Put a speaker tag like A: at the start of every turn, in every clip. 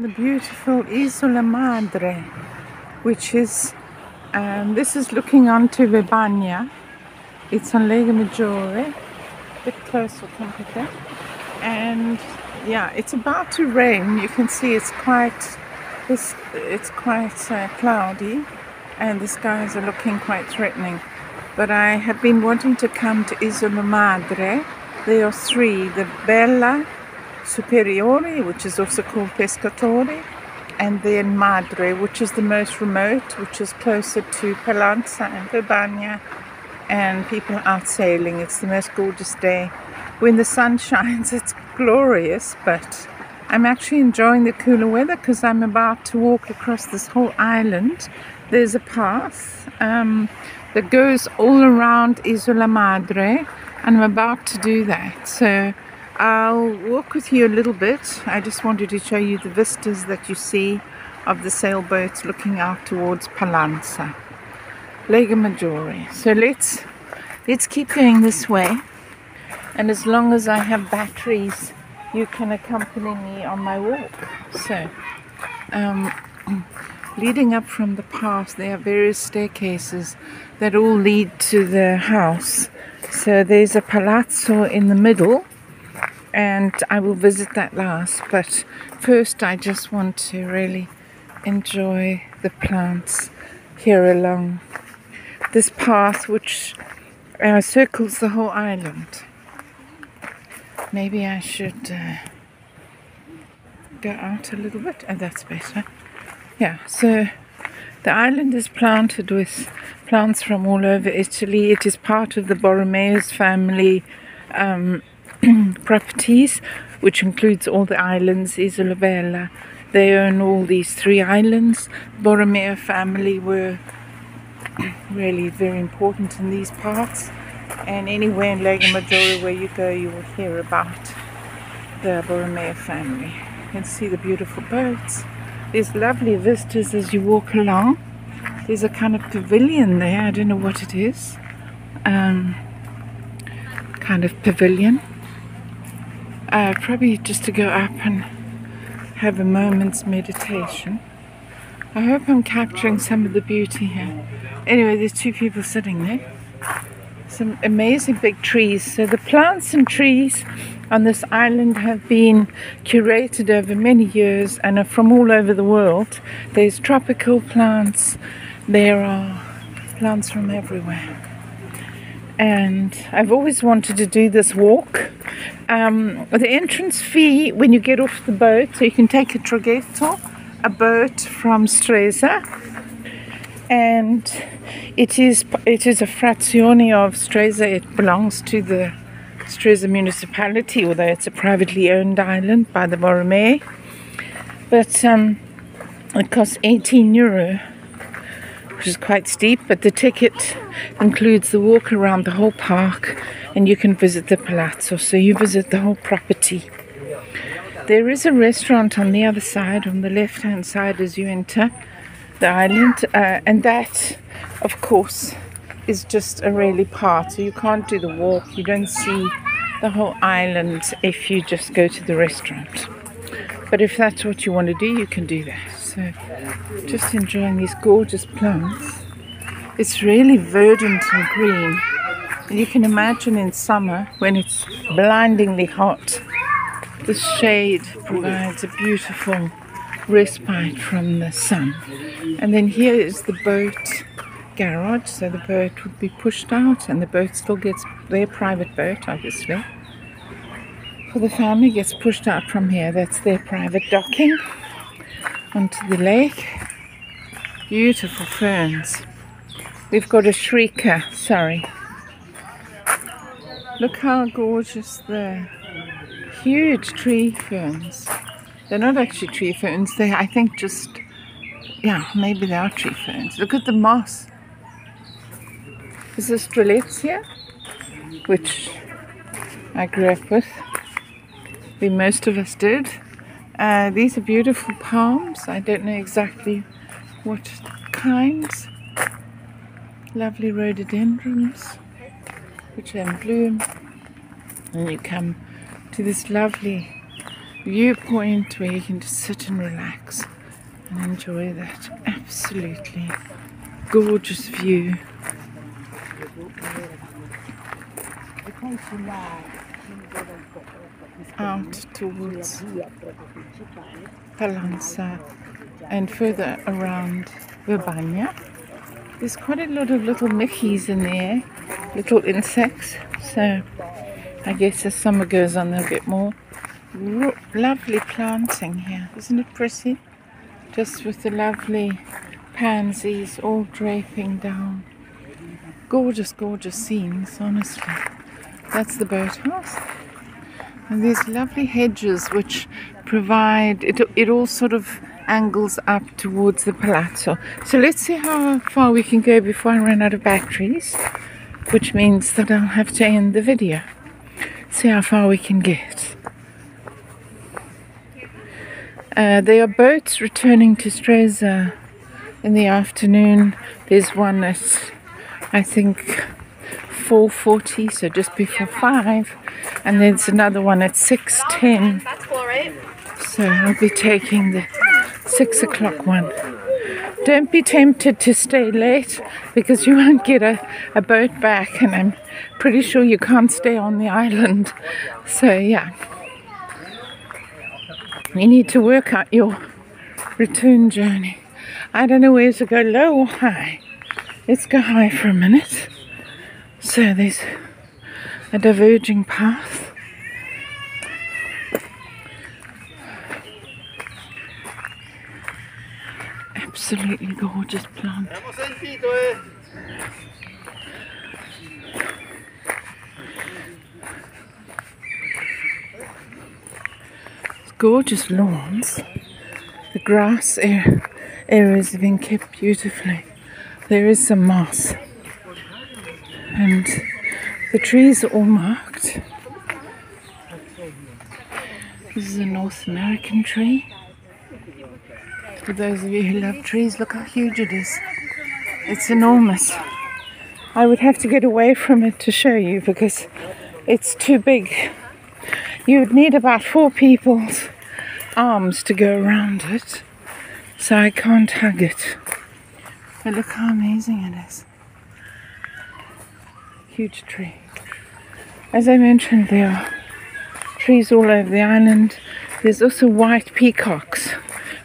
A: The beautiful Isola Madre, which is, this is looking onto Vibagna. It's on Lago Maggiore, a bit closer temperature. And yeah, it's about to rain. You can see it's quite cloudy, and the skies are looking quite threatening. But I have been wanting to come to Isola Madre. There are three: the Bella Superiore, which is also called Pescatore, and then Madre, which is the most remote, which is closer to Palazzo and Vibagna, and people are out sailing. It's the most gorgeous day. When the sun shines, it's glorious, but I'm actually enjoying the cooler weather because I'm about to walk across this whole island. There's a path that goes all around Isola Madre, and I'm about to do that. So I'll walk with you a little bit. I just wanted to show you the vistas that you see of the sailboats looking out towards Palazzo, Lago Maggiore. So let's keep going this way, and as long as I have batteries, you can accompany me on my walk. So leading up from the path, there are various staircases that all lead to the house. So there's a palazzo in the middle, and I will visit that last. But first I just want to really enjoy the plants here along this path, which circles the whole island. Maybe I should go out a little bit. Oh, that's better. Yeah, so the island is planted with plants from all over Italy. It is part of the Borromeo family properties, which includes all the islands, Isola Bella. They own all these three islands. Borromeo family were really very important in these parts, and anywhere in Lago Maggiore where you go, you will hear about the Borromeo family. You can see the beautiful boats. There's lovely vistas as you walk along. There's a kind of pavilion there. I don't know what it is. Kind of pavilion. Probably just to go up and have a moment's meditation. I hope I'm capturing some of the beauty here. Anyway, there's two people sitting there. Some amazing big trees. So the plants and trees on this island have been curated over many years and are from all over the world. There's tropical plants. There are plants from everywhere. And I've always wanted to do this walk. The entrance fee when you get off the boat, so you can take a traghetto, a boat from Stresa, and it is a frazione of Stresa. It belongs to the Stresa municipality, although it's a privately owned island by the Borromeo. But it costs €18, which is quite steep, but the ticket includes the walk around the whole park, and you can visit the Palazzo, so you visit the whole property. There is a restaurant on the other side, on the left-hand side as you enter the island, and that, of course, is just a really part, so you can't do the walk. You don't see the whole island if you just go to the restaurant. But if that's what you want to do, you can do that. So just enjoying these gorgeous plants. It's really verdant and green. And you can imagine in summer when it's blindingly hot, the shade provides a beautiful respite from the sun. And then here is the boat garage, so the boat would be pushed out, and the boat still gets their private boat, obviously. For the family, gets pushed out from here. That's their private docking onto the lake. Beautiful ferns. We've got a shrieker, sorry. Look how gorgeous the huge tree ferns. They're not actually tree ferns, they're, I think, just, yeah, maybe they are tree ferns. Look at the moss. This is Strelizia, which I grew up with. Most of us did. These are beautiful palms. I don't know exactly what kinds. Lovely rhododendrons, which are in bloom. And you come to this lovely viewpoint where you can just sit and relax and enjoy that absolutely gorgeous view. Out towards Palazzo and further around Verbania. There's quite a lot of little Mickeys in there, little insects, so I guess as summer goes on there'll get more. Lovely planting here, isn't it pretty? Just with the lovely pansies all draping down. Gorgeous, gorgeous scenes, honestly. That's the boathouse. And these lovely hedges which provide, it all sort of angles up towards the Palazzo. So let's see how far we can go before I run out of batteries, which means that I'll have to end the video. See how far we can get. There are boats returning to Stresa in the afternoon. There's one at, I think, 4:40, so just before 5, and there's another one at 6:10.
B: That's cool, right?
A: So I'll be taking the 6 o'clock one. Don't be tempted to stay late because you won't get a boat back, and I'm pretty sure you can't stay on the island. So yeah, you need to work out your return journey. I don't know where to go, low or high. Let's go high for a minute. So there's a diverging path. Absolutely gorgeous plant. Gorgeous lawns. The grass areas have been kept beautifully. There is some moss. And the trees are all marked. This is a North American tree. For those of you who love trees, look how huge it is. It's enormous. I would have to get away from it to show you because it's too big. You would need about 4 people's arms to go around it. So I can't hug it. But look how amazing it is. Huge tree. As I mentioned, there are trees all over the island. There's also white peacocks.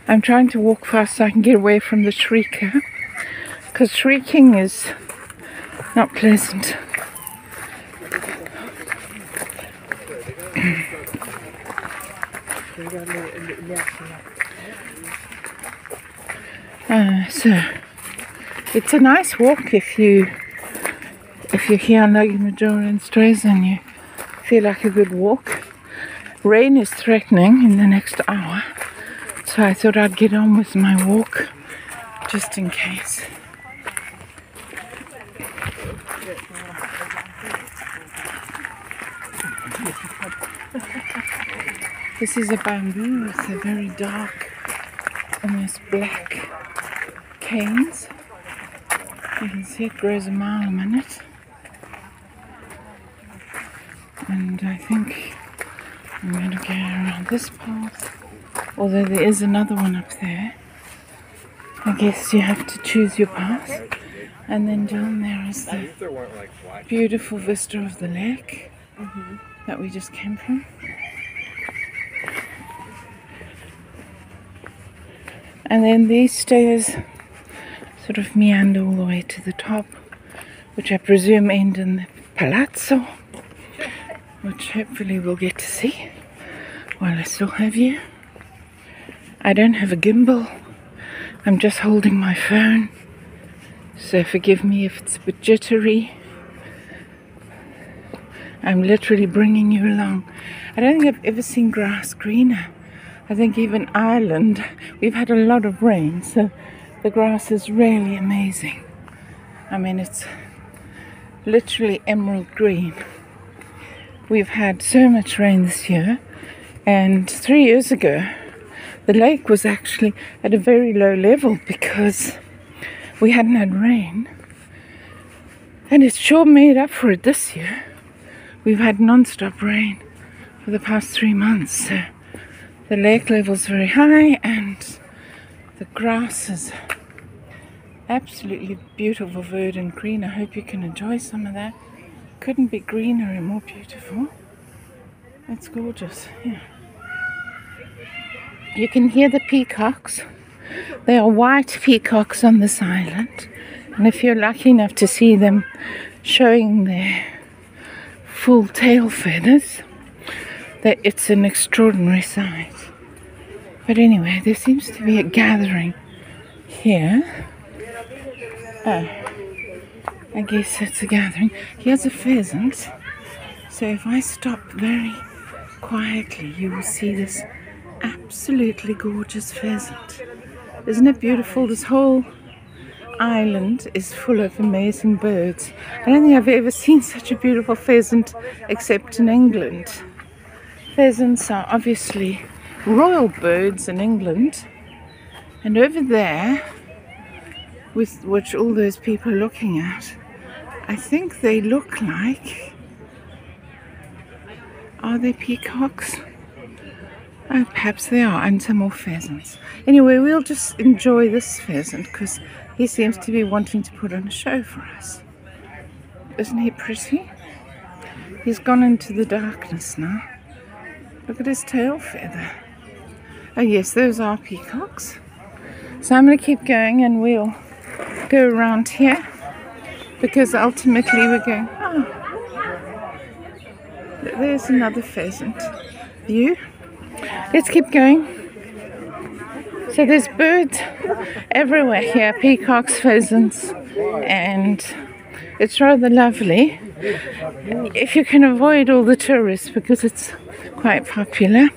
A: I'm trying to walk fast so I can get away from the shrieker, because shrieking is not pleasant. So it's a nice walk if you're here on Lago Maggiore and Stresa and you feel like a good walk. Rain is threatening in the next hour, so I thought I'd get on with my walk just in case. This is a bamboo with a very dark, almost black canes. You can see it grows a mile a minute. And I think I'm going to go around this path, although there is another one up there. I guess you have to choose your path. And then down there is the beautiful vista of the lake that we just came from. And then these stairs sort of meander all the way to the top, which I presume end in the Palazzo, which hopefully we'll get to see while I still have you. I don't have a gimbal, I'm just holding my phone, so forgive me if it's a bit jittery. I'm literally bringing you along. I don't think I've ever seen grass greener. I think even Ireland, we've had a lot of rain, so the grass is really amazing. I mean, it's literally emerald green. We've had so much rain this year, and 3 years ago, the lake was actually at a very low level because we hadn't had rain. And it's sure made up for it this year. We've had non-stop rain for the past 3 months, so The lake level is very high and the grass is absolutely beautiful, verdant green. I hope you can enjoy some of that. Couldn't be greener and more beautiful. It's gorgeous, yeah. You can hear the peacocks. There are white peacocks on this island, and if you're lucky enough to see them showing their full tail feathers, that it's an extraordinary sight. But anyway, there seems to be a gathering here. Oh, I guess it's a gathering. Here's a pheasant. So if I stop very quietly, you will see this absolutely gorgeous pheasant. Isn't it beautiful? This whole island is full of amazing birds. I don't think I've ever seen such a beautiful pheasant except in England. Pheasants are obviously royal birds in England. And over there, with which all those people are looking at, I think they look like, are they peacocks? Oh, perhaps they are, and some more pheasants. Anyway, we'll just enjoy this pheasant because he seems to be wanting to put on a show for us. Isn't he pretty? He's gone into the darkness now. Look at his tail feather. Oh yes, those are peacocks. So I'm going to keep going and we'll go around here because ultimately we're going... Oh, there's another pheasant view. Let's keep going. So there's birds everywhere here, peacocks, pheasants, and it's rather lovely if you can avoid all the tourists because it's quite popular.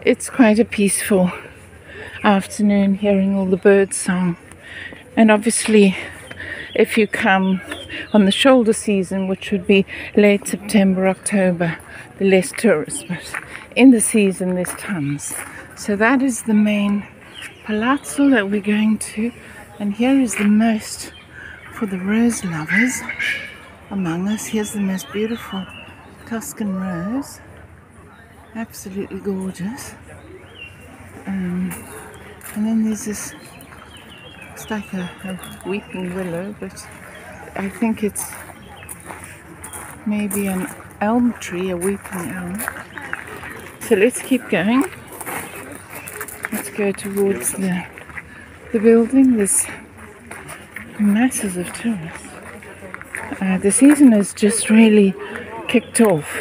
A: It's quite a peaceful afternoon hearing all the bird song. And obviously if you come on the shoulder season, which would be late September, October, the less tourists, but in the season there's tons. So that is the main Palazzo that we're going to, and here is the most for the rose lovers among us. Here's the most beautiful Tuscan rose, absolutely gorgeous. And then there's this, it's like a weeping willow, but I think it's maybe an elm tree, a weeping elm. So let's keep going. Let's go towards the building. There's masses of tourists. The season has just really kicked off,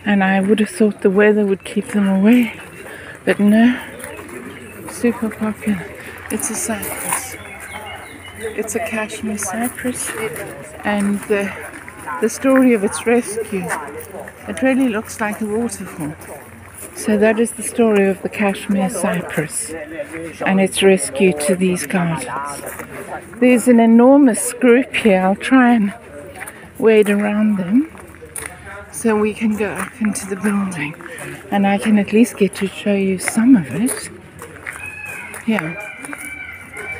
A: and I would have thought the weather would keep them away, but no, super popular. It's a cypress. It's a cashmere cypress, and the story of its rescue, it really looks like a waterfall. So that is the story of the cashmere cypress and its rescue to these gardens. There's an enormous group here. I'll try and wade around them so we can go up into the building and I can at least get to show you some of it. Yeah,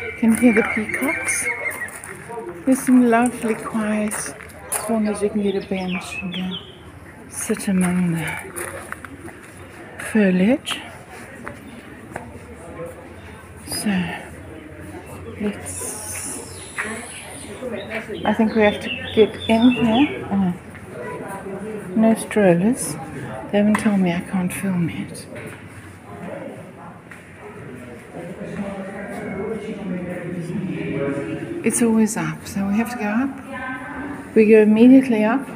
A: you can hear the peacocks. There's some lovely quiet, as long as you can get a bench and go sit among the foliage. So let's, I think we have to get in here. Oh, no strollers. They haven't told me I can't film it. It's always up, so we have to go up. We go immediately up.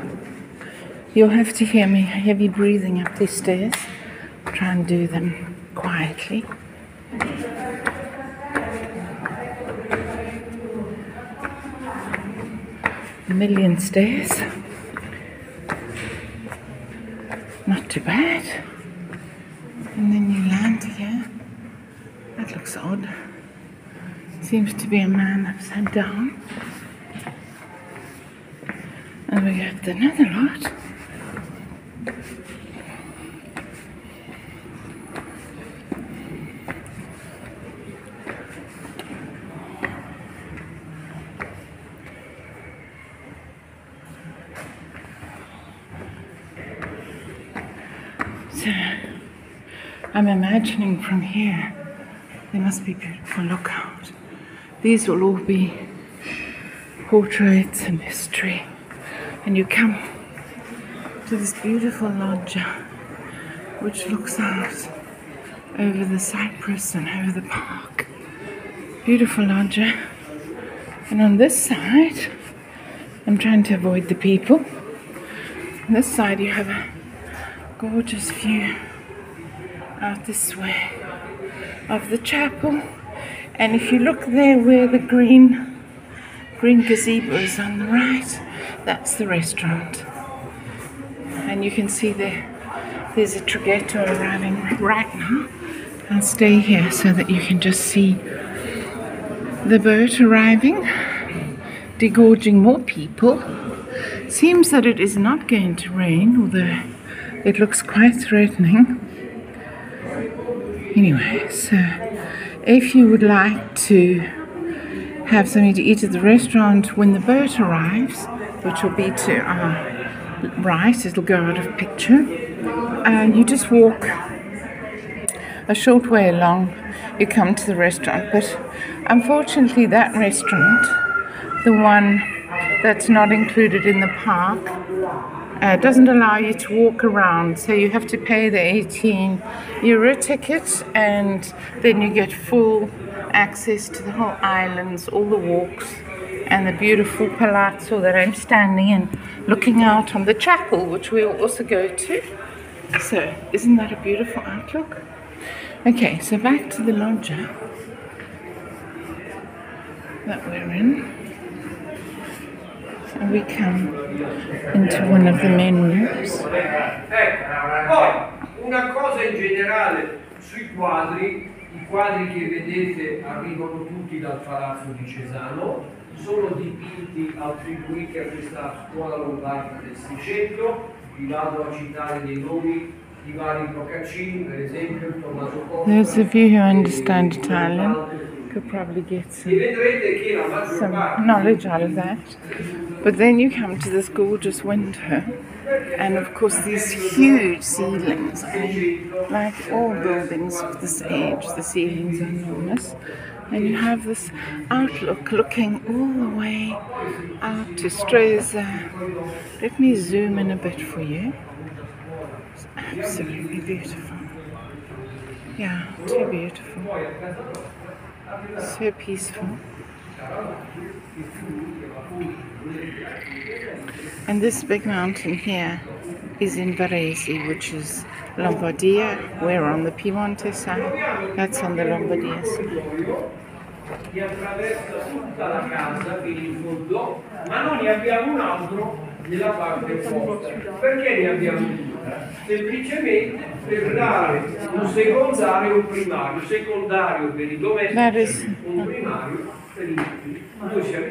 A: You'll have to hear me heavy breathing up these stairs. Try and do them quietly. A million stairs. Not too bad. And then you land here. That looks odd. Seems to be a man upside down. And we got another lot. So I'm imagining from here, they must be beautiful. Look out. These will all be portraits and history. And you come to this beautiful loggia, which looks out over the cypress and over the park. Beautiful loggia. And on this side, I'm trying to avoid the people. On this side you have a gorgeous view out this way of the chapel. And if you look there where the green gazebo is on the right, that's the restaurant. And you can see there's a traghetto arriving right now. I'll stay here so that you can just see the boat arriving, degorging more people. Seems that it is not going to rain, although it looks quite threatening. Anyway, so if you would like to have something to eat at the restaurant when the boat arrives, which will be to our right, it'll go out of picture, and you just walk a short way along, you come to the restaurant. But unfortunately that restaurant, the one that's not included in the park, doesn't allow you to walk around, so you have to pay the €18 ticket, and then you get full access to the whole islands, all the walks, and the beautiful Palazzo that I'm standing in, looking out on the chapel, which we'll also go to. So, isn't that a beautiful outlook? Okay, so back to the loggia that we're in. And we come into one of the main rooms.
B: Poi, una cosa in generale sui quadri, i quadri che vedete arrivano tutti dal Palazzo di Cesano, sono dipinti attribuiti a questa scuola lombarda del Seicento. Vi vado a citare dei nomi di vari procaccini, per esempio Tommaso Costa.
A: Those of you who understand Italian could probably get some knowledge out of that. But then you come to this gorgeous window, and of course these huge ceilings. Like all buildings of this age, the ceilings are enormous. And you have this outlook looking all the way out to Stresa. Let me zoom in a bit for you. It's absolutely beautiful. Yeah, too beautiful. So peaceful. And this big mountain here is in Varese, which is Lombardia. We're on the Piemonte side, that's on the Lombardia side.
B: Che attraversa tutta la casa fino in fondo, ma noi ne abbiamo un altro nella parte opposta. Perché ne abbiamo due? Semplicemente per dare un secondario e un primario. Secondario per i domestici, un primario per i figli.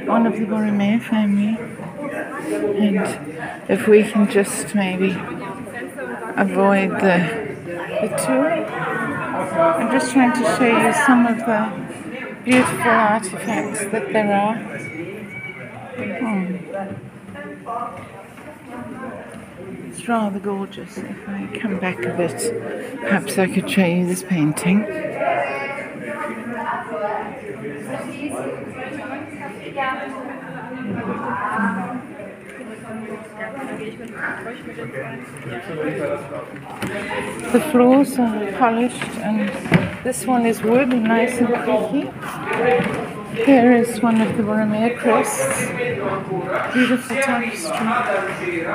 A: One of the Borromeo family, and if we can just maybe avoid the tour, I'm just trying to show you some of the beautiful artifacts that there are. It's rather gorgeous. If I come back a bit, perhaps I could show you this painting. The floors are polished, and this one is wood, nice and creaky. Here is one of the Borromeo crests. Beautiful tapestry.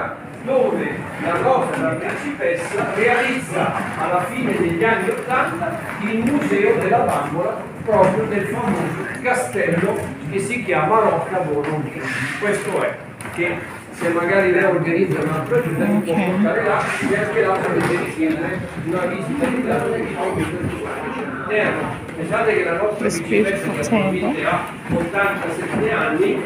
B: Dove la rosa della principessa realizza alla fine degli anni '80 il museo della bambola proprio del famoso castello che si chiama Rocca Borromeo. Questo è, che se magari lei organizza un'altra gita mi può portare là, e anche là potete richiedere una visita di dato che pensate che la nostra principessa ha 87 anni,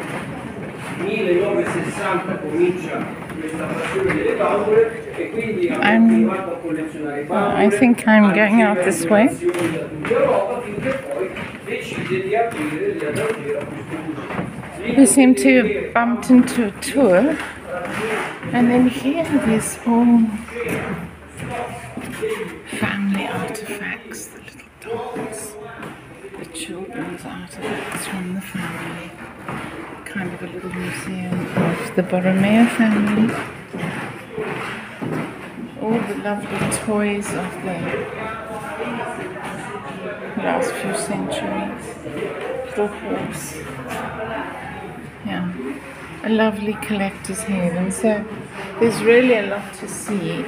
B: 1960 comincia questa passione delle bambole e quindi ha continuato a collezionare bambole.
A: I think I'm going out this way.
B: Finché poi decide di aprire le adagere a questo museo.
A: We seem to have bumped into a tour, and then here this whole family family artifacts, the little dolls, the children's artifacts from the family. Kind of a little museum of the Borromeo family. All the lovely toys of the last few centuries. Little horse. Yeah. A lovely collector's haven. So there's really a lot to see.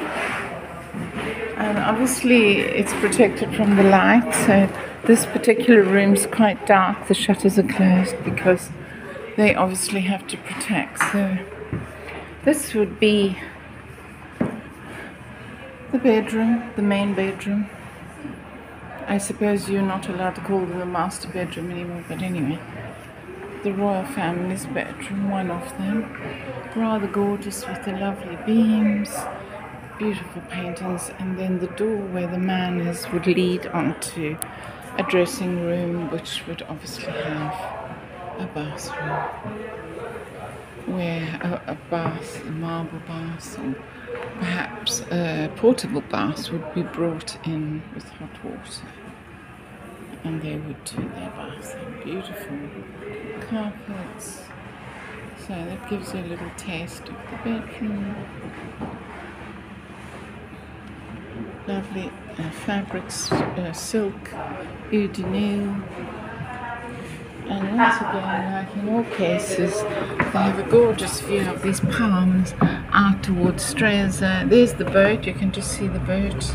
A: And obviously it's protected from the light, so this particular room's quite dark. The shutters are closed because they obviously have to protect. So this would be the bedroom, the main bedroom. I suppose you're not allowed to call them the master bedroom anymore, but anyway. The royal family's bedroom, one of them. Rather gorgeous with the lovely beams, beautiful paintings, and then the door where the manners would lead onto a dressing room, which would obviously have a bathroom, where a bath, a marble bath, or perhaps a portable bath would be brought in with hot water, and they would do their bath. Beautiful carpets. So that gives you a little taste of the bedroom. Lovely fabrics, silk, eau de Nil. And once again, like in all cases, they have a gorgeous view of these palms out towards Stresa. There's the boat, you can just see the boat.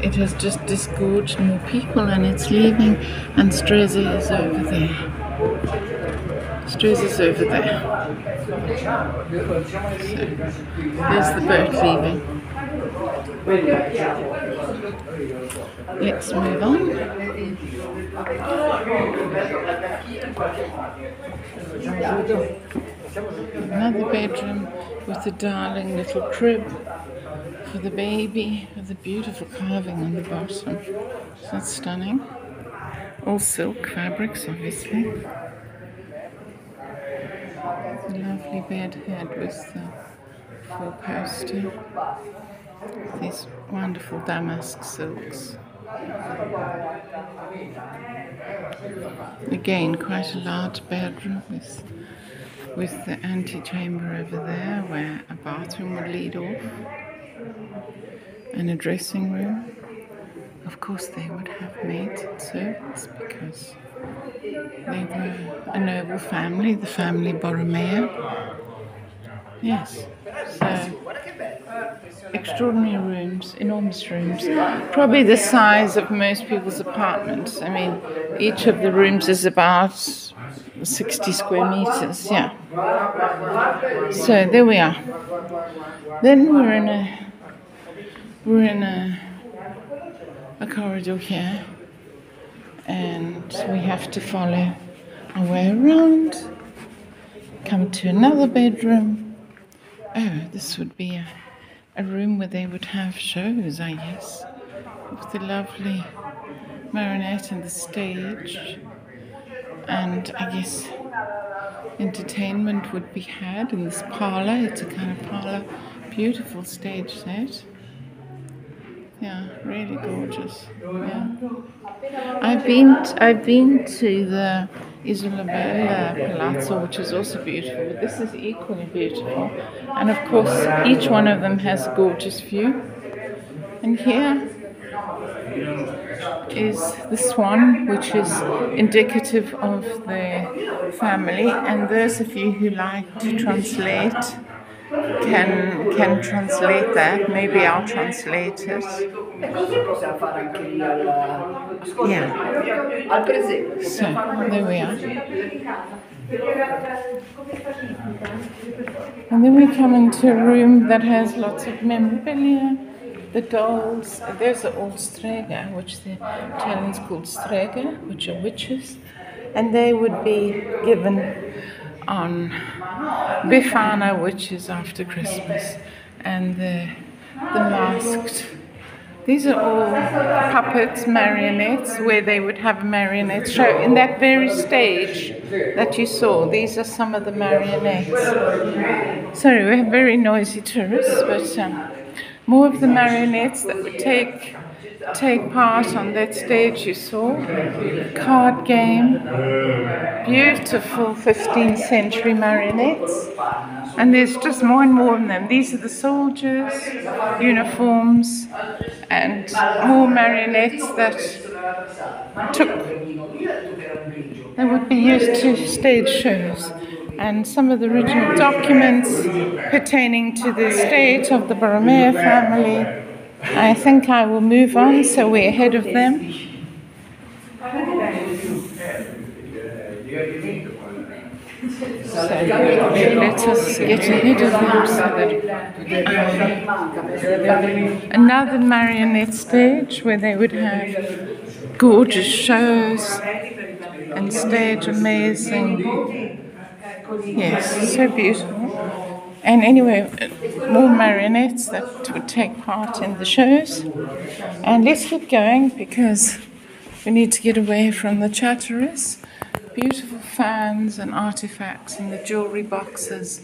A: It has just disgorged more people and it's leaving, and Stresa is over there. Stresa's over there. So, there's the boat leaving. Let's move on. Another bedroom with a darling little crib for the baby, with a beautiful carving on the bottom. That's stunning. All silk fabrics, obviously. The lovely bed head with the four-poster. These wonderful damask silks. Again, quite a large bedroom with the antechamber over there where a bathroom would lead off, and a dressing room. Of course they would have maids and servants because they were a noble family, the family Borromeo. Yes, so extraordinary rooms, enormous rooms, probably the size of most people's apartments. I mean, each of the rooms is about 60 square meters, yeah. So there we are. Then we're in a corridor here, and we have to follow our way around, come to another bedroom. Oh, this would be a room where they would have shows, I guess, with the lovely marionette and the stage, and I guess entertainment would be had in this parlor. It's a kind of parlor, beautiful stage set. Yeah, really gorgeous. Yeah, I've been to the ISOLA Palazzo, which is also beautiful, but this is equally beautiful. And of course, each one of them has a gorgeous view. And here is the swan, which is indicative of the family. And those of you who like to translate can translate that. Maybe I'll translate it. Yeah. So there we are. And then we come into a room that has lots of memorabilia. The dolls, those are all strega, which the Italians called strega, which are witches, and they would be given on Befana, which is after Christmas, and the masked. These are all puppets, marionettes, where they would have a marionette show. In that very stage that you saw, these are some of the marionettes. Sorry, we have very noisy tourists, but more of the marionettes that would take take part on that stage you saw. Card game, beautiful 15th century marionettes. And there's just more and more of them. These are the soldiers, uniforms, and more marionettes that would be used to stage shows. And some of the original documents pertaining to the estate of the Borromeo family. I think I will move on so we're ahead of them. So let us get ahead of them so that another marionette stage where they would have gorgeous shows and stage amazing. Yes, so beautiful. And anyway, more marionettes that would take part in the shows. And let's keep going because we need to get away from the chatterers. Beautiful fans and artifacts in the jewellery boxes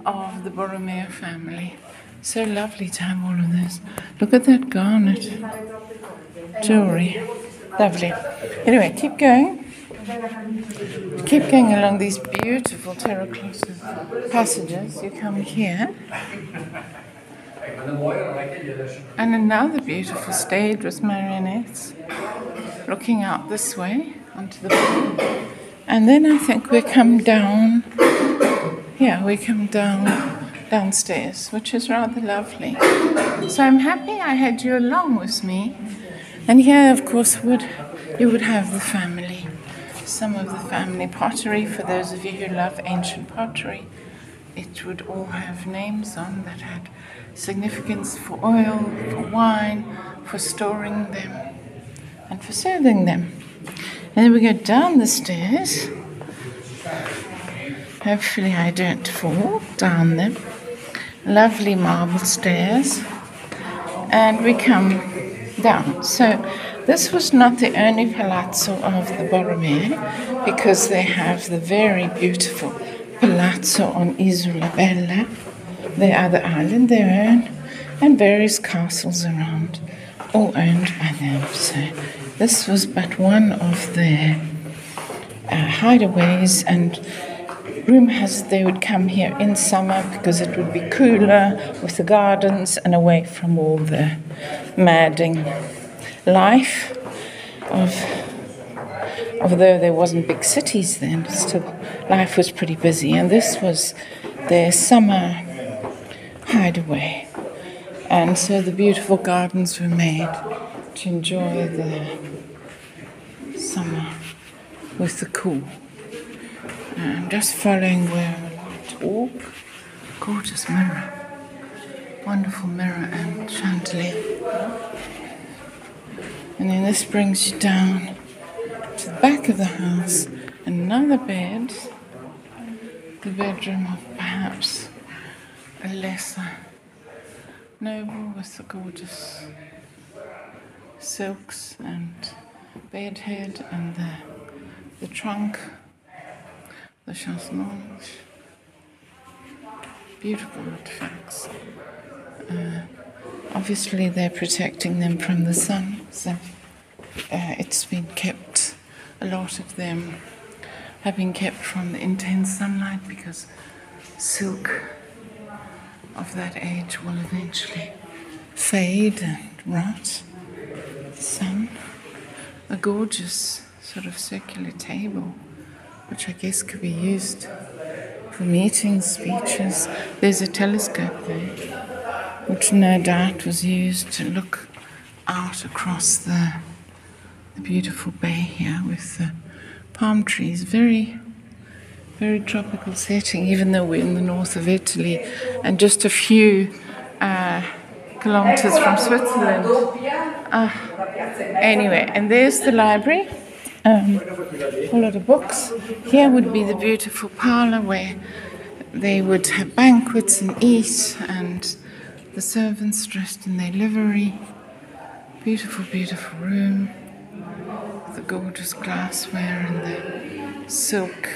A: of the Borromeo family. So lovely to have all of this. Look at that garnet jewellery. Lovely. Anyway, keep going. Keep going along these beautiful terracotta passages. You come here. And another beautiful stage with marionettes looking out this way onto the pool. And then I think we come down, downstairs, which is rather lovely. So I'm happy I had you along with me. And here, of course, you would have the family. Some of the family pottery, for those of you who love ancient pottery. It would all have names on that had significance for oil, for wine, for storing them, and for serving them. And then we go down the stairs. Hopefully I don't fall down them. Lovely marble stairs. And we come down. So this was not the only palazzo of the Borromeo, because they have the very beautiful Palazzo on Isola Bella, their other island, their own, and various castles around, all owned by them. So this was but one of their hideaways, and rumour has it they would come here in summer because it would be cooler with the gardens and away from all the madding life although there wasn't big cities then, still life was pretty busy, and this was their summer hideaway. And so the beautiful gardens were made to enjoy the summer with the cool. I'm just following where I like to walk. Gorgeous mirror, wonderful mirror and chandelier. And then this brings you down to the back of the house, another bed, the bedroom of perhaps a lesser noble with the gorgeous silks and bedhead and the trunk, the chasse-mange, beautiful artifacts. Obviously they're protecting them from the sun, so it's been kept, a lot of them have been kept from the intense sunlight because silk of that age will eventually fade and rot. The sun, a gorgeous sort of circular table, which I guess could be used for meetings, speeches. There's a telescope there, which no doubt was used to look out across the beautiful bay here with the palm trees. Very, very tropical setting, even though we're in the north of Italy and just a few kilometers from Switzerland. Anyway, and there's the library. A lot of books. Here would be the beautiful parlour where they would have banquets and eat, and the servants dressed in their livery. Beautiful, beautiful room. The gorgeous glassware and the silk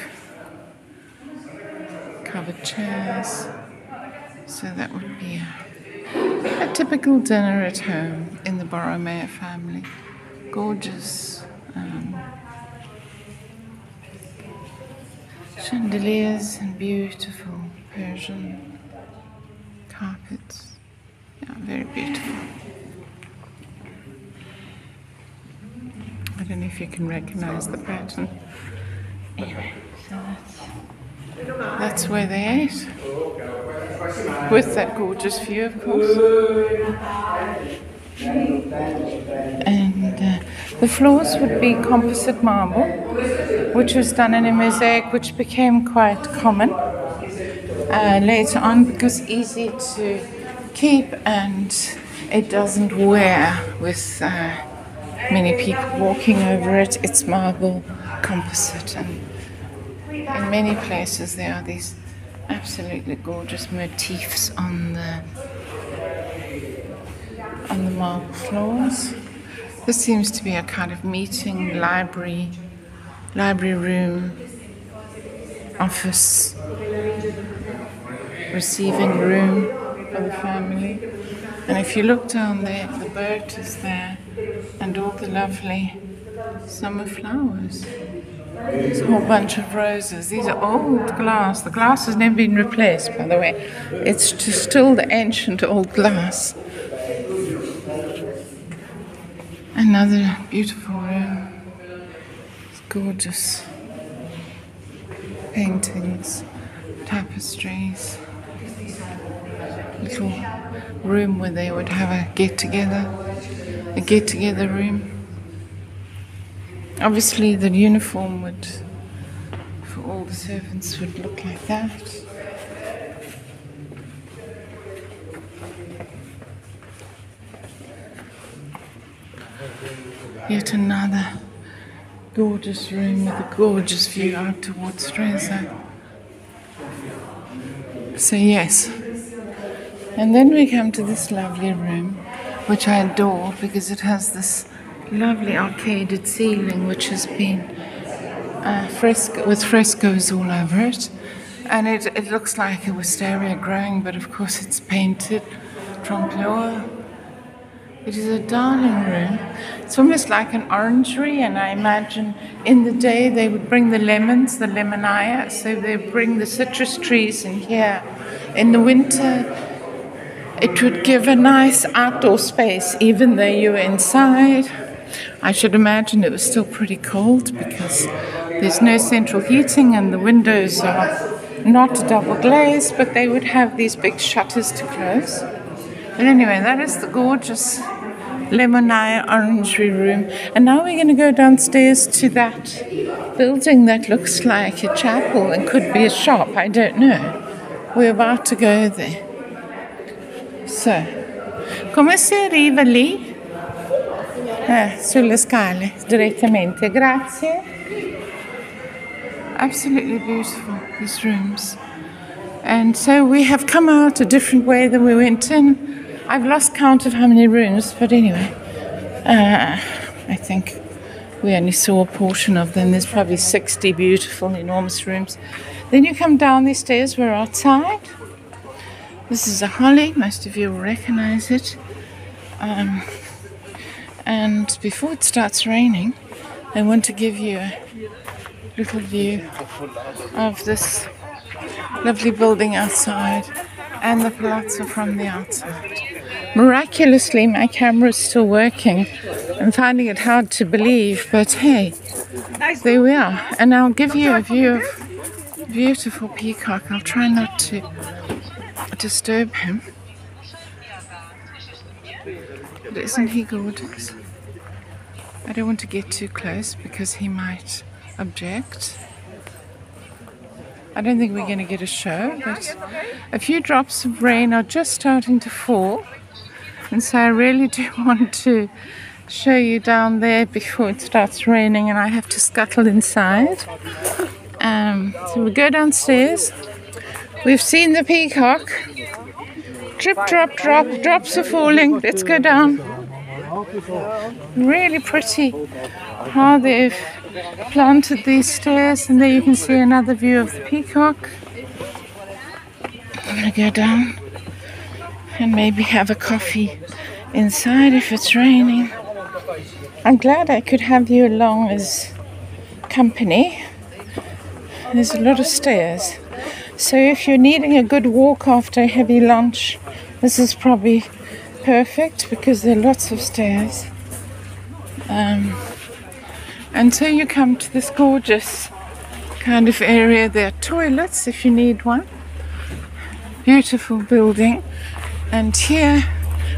A: covered chairs. So that would be a typical dinner at home in the Borromeo family. Gorgeous chandeliers and beautiful Persian carpets. Yeah, very beautiful. I don't know if you can recognize the pattern. Anyway, so that's where they ate. With that gorgeous view, of course. And the floors would be composite marble, which was done in a mosaic, which became quite common later on because easy to keep and it doesn't wear with many people walking over it. It's marble composite, and in many places there are these absolutely gorgeous motifs on the marble floors. This seems to be a kind of meeting, library room, office, receiving room for the family. And if you look down there, the boat is there and all the lovely summer flowers. There's a whole bunch of roses. These are old glass. The glass has never been replaced, by the way. It's just still the ancient old glass. Another beautiful room. It's gorgeous. Paintings, tapestries. Little room where they would have a get-together room. Obviously the uniform would, for all the servants, would look like that. Yet another gorgeous room with a gorgeous view out towards Stresa. So yes. And then we come to this lovely room, which I adore because it has this lovely arcaded ceiling which has been with frescoes all over it. And it looks like a wisteria growing, but of course it's painted trompe-l'oeil. It is a darling room. It's almost like an orangery, and I imagine in the day they would bring the lemons, the lemonia, so they bring the citrus trees in here. In the winter, it would give a nice outdoor space, even though you were inside. I should imagine it was still pretty cold because there's no central heating and the windows are not double glazed, but they would have these big shutters to close. But anyway, that is the gorgeous lemonia orangery room. And now we're going to go downstairs to that building that looks like a chapel and could be a shop. I don't know. We're about to go there. So, come si arriva lì? Sulle scale, direttamente. Grazie. Absolutely beautiful, these rooms. And so we have come out a different way than we went in. I've lost count of how many rooms, but anyway, I think we only saw a portion of them. There's probably 60 beautiful, enormous rooms. Then you come down these stairs, we're outside. This is a holly, most of you will recognize it. And before it starts raining, I want to give you a little view of this lovely building outside and the Palazzo from the outside. Miraculously, my camera is still working. I'm finding it hard to believe, but hey, there we are. And I'll give you a view of a beautiful peacock. I'll try not to disturb him. But isn't he gorgeous? I don't want to get too close because he might object. I don't think we're going to get a show, but a few drops of rain are just starting to fall. And so I really do want to show you down there before it starts raining and I have to scuttle inside. So we go downstairs. We've seen the peacock. Drip, drop, drop. Drops are falling. Let's go down. Really pretty how they've planted these stairs, and there you can see another view of the peacock. I'm going to go down and maybe have a coffee inside if it's raining. I'm glad I could have you along as company. There's a lot of stairs. So if you're needing a good walk after a heavy lunch, this is probably perfect because there are lots of stairs. Until you come to this gorgeous kind of area. There are toilets if you need one. Beautiful building. And here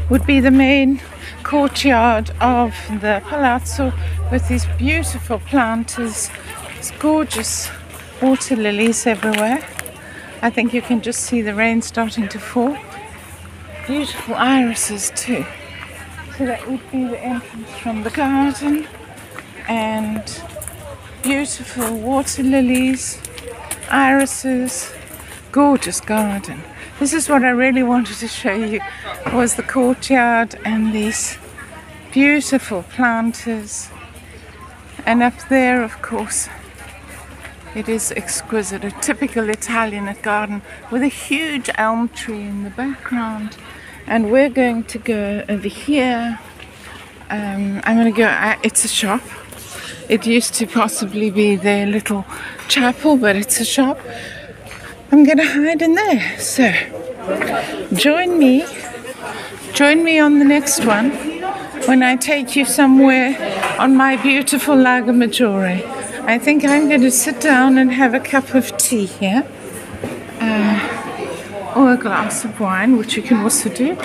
A: would be the main courtyard of the Palazzo with these beautiful planters. It's gorgeous water lilies everywhere. I think you can just see the rain starting to fall. Beautiful irises too. So that would be the entrance from the garden, and beautiful water lilies, irises, gorgeous garden. This is what I really wanted to show you, was the courtyard and these beautiful planters. And up there, of course, it is exquisite, a typical Italian garden with a huge elm tree in the background. And we're going to go over here. I'm going to go, it's a shop. It used to possibly be their little chapel, but it's a shop. I'm going to hide in there. So join me on the next one when I take you somewhere on my beautiful Lago Maggiore. I think I'm going to sit down and have a cup of tea here. Or a glass of wine, which you can also do.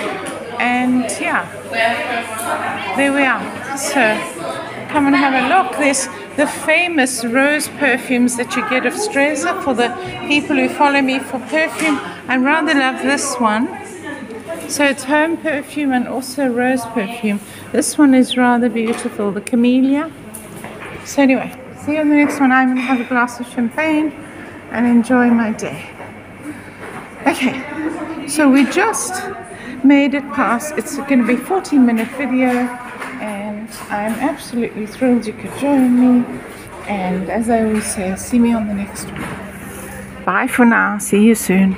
A: And yeah, there we are. So come and have a look. There's the famous rose perfumes that you get of Stresa. For the people who follow me for perfume, I rather love this one. So it's home perfume and also rose perfume. This one is rather beautiful, the camellia. So anyway, see you on the next one. I'm going to have a glass of champagne and enjoy my day. Okay, so we just made it past. It's going to be a 14-minute video, and I'm absolutely thrilled you could join me. And as I always say, see me on the next one. Bye for now. See you soon.